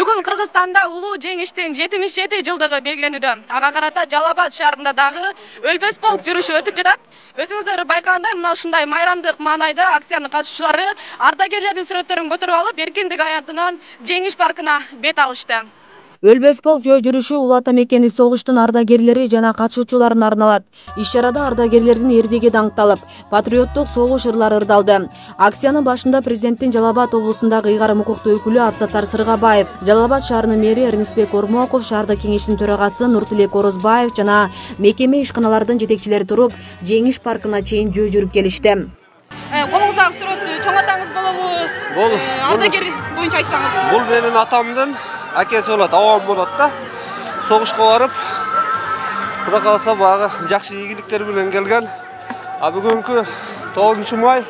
Бүгүн Кыргызстанда улуу жеңиштин 77 жылдыгы белгиленүүдө. Ага карата Жалал Абад шаарында дагы өлбөс полк жүрүшү өтүп жатат. Өзүңүздөр байкагандай мына ушундай майрамдык маанайда акциянын катышуучулары ардагерлердин сүрөттөрүн көтөрүп алып, Эркиндик аянтынан Жеңиш паркына бет алышты. Өлбөс полк жүрүшү улуу ата мекендик согуштун ардагерлери жана катышуучуларына арналат. Иш-чарада ардагерлердин эрдиги даңкталып, патриоттук согуш ырлары ырдалды. Акциянын башында президенттин Жалал Абад облусундагы ыйгарым укуктуу өкүлү Абсаттар Сыргабаев, Жалал Абад шаарынын мэри Эрнисбек Ормоков, шаардык кеңештин төрагасы Нуртилек Орозбаев жана мекеме ишканалардын жетекчилери туруп, Жеңиш паркына чейин жөө жүрүп келишти. Колуңуздагы сүрөт чоң атаңыз болобу? Бул ардагер боюнча айтсаңыз. Бул менин атамдын акеси болот, абам болот да. Согушка барып, Кудай кааласа багы жакшы ийгиликтер менен келген. А бүгүнкү 9 май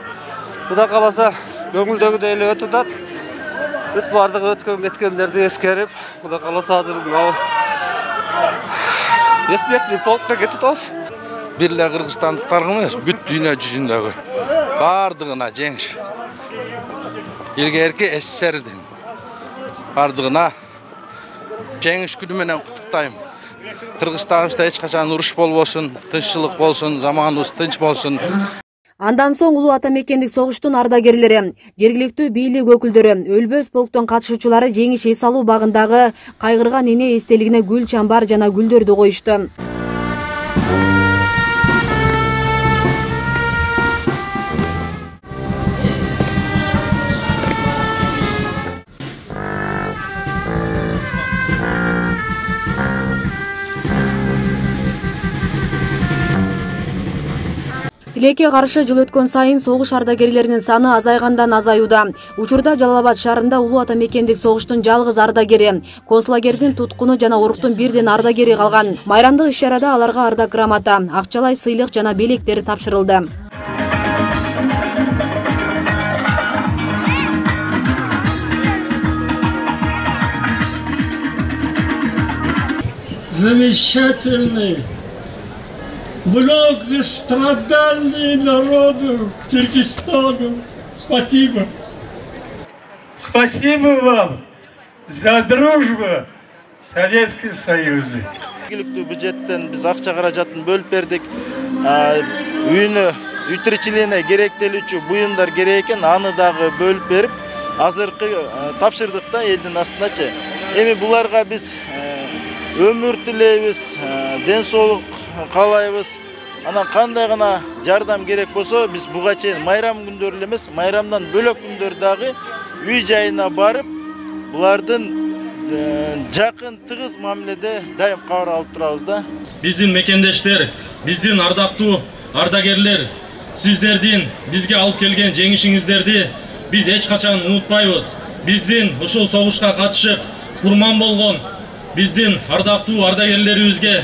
Кудай кааласа көңүлдөгүдөй эле өтүп атат. Бүт бардыгы өткөн кеткендерди эскерип, Кудай кааласа азыр бесмертный полкко кетип атабыз. Бир эле кыргызстандыктарга эмес, бүт дүйнө жүзүндөгү бардыгына жеңиш. Илгерки СССРдин бардыгына жеңиш күнү менен куттуктайм. Кыргызстаныбызда эч качан уруш болбосун, тынччылык болсун, заманыбыз тынч болсун. Андан соң улуу ата мекендик согуштун ардагерлери, жергиликтүү бийлик өкүлдөрү, өлбөс полктун катышуучулары жеңиш эс алуу багындагы кайгырган эне эстелигине гүл чамбар жана гүлдөрдү коюшту. Тилекке каршы жыл өткөн сайын согуш ардагерлеринин саны азайгандан азаюуда. Учурда Жалал Абад шаарында улуу ата мекендик согуштун жалгыз ардагери, концлагердин туткуну жана уруктун бирден ардагери калган. Майрамдык иш-чарада аларга ардак грамота, акчалай сыйлык жана белектер тапшырылды. Замечательный, многострадальный народу Киргизстану. Спасибо. Спасибо вам за дружбу Советским Союзом. Жергиликтүү бюджеттен биз акча каражатын бөлүп бердик. Үй тиричилигине керектелүүчү буюмдар керек экен, аны дагы бөлүп берип, азыркы тапшырдык да элдин астындачы. Эми буларга биз өмүр тилейбиз, ден соолук каалайбыз. Анан кандай гана жардам керек болсо, биз буга чейин майрам күндөрү эле эмес, майрамдан бөлөк күндөр дагы үй жайына барып, булардын жакын тыгыз мамиледе дайым кабар алып турабыз да. Биздин мекендештер, биздин ардактуу ардагерлер, сиздердин бизге алып келген жеңишиңиздерди биз эч качан унутпайбыз. Биздин ушул согушка катышып, курман болгон биздин ардактуу ардагерлерибизге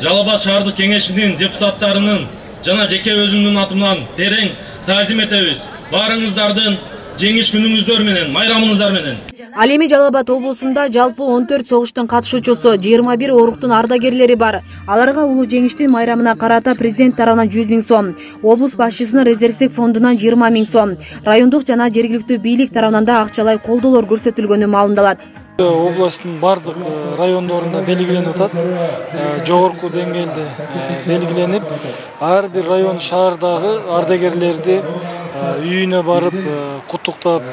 Жалал Абад шаардык кеңешинин депутаттарынын жана жеке өзүмдүн атымдан терең таазим этебиз. Баарыңыздардын жеңиш күнүңүздөр менен, майрамыңыздар менен. Ал эми Жалал Абад облусунда жалпы 14 согуштун катышуучусу, 21 оруктун ардагерлери бар. Аларга улуу жеңиштин майрамына карата президент тарабынан 100 000 сом, облус башчысынын резервдик фондунан 20 000 сом, райондук жана жергиликтүү бийлик тарабынан да акчалай колдоолор көрсөтүлгөнү маалымдалат. Областын бардык райондорунда белгиленип атат. Жогорку деңгээлде белгиленип, ар бир район шаардагы ардагерлерди үйүнө барып куттуктап,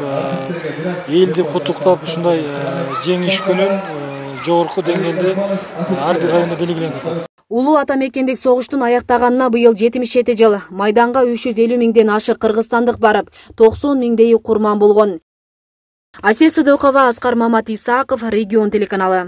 элди куттуктап, ушундай жеңиш күнүн жогорку деңгээлде ар бир районда белгиленип атат. Улуу ата мекендик согуштун аяктаганына быйыл 77 жыл. Майданга 350 000ден ашык кыргызстандык барып, 90 000дей курман болгон. Асия Сыдыкова, Аскар Мамат Исаков, Регион телеканалы.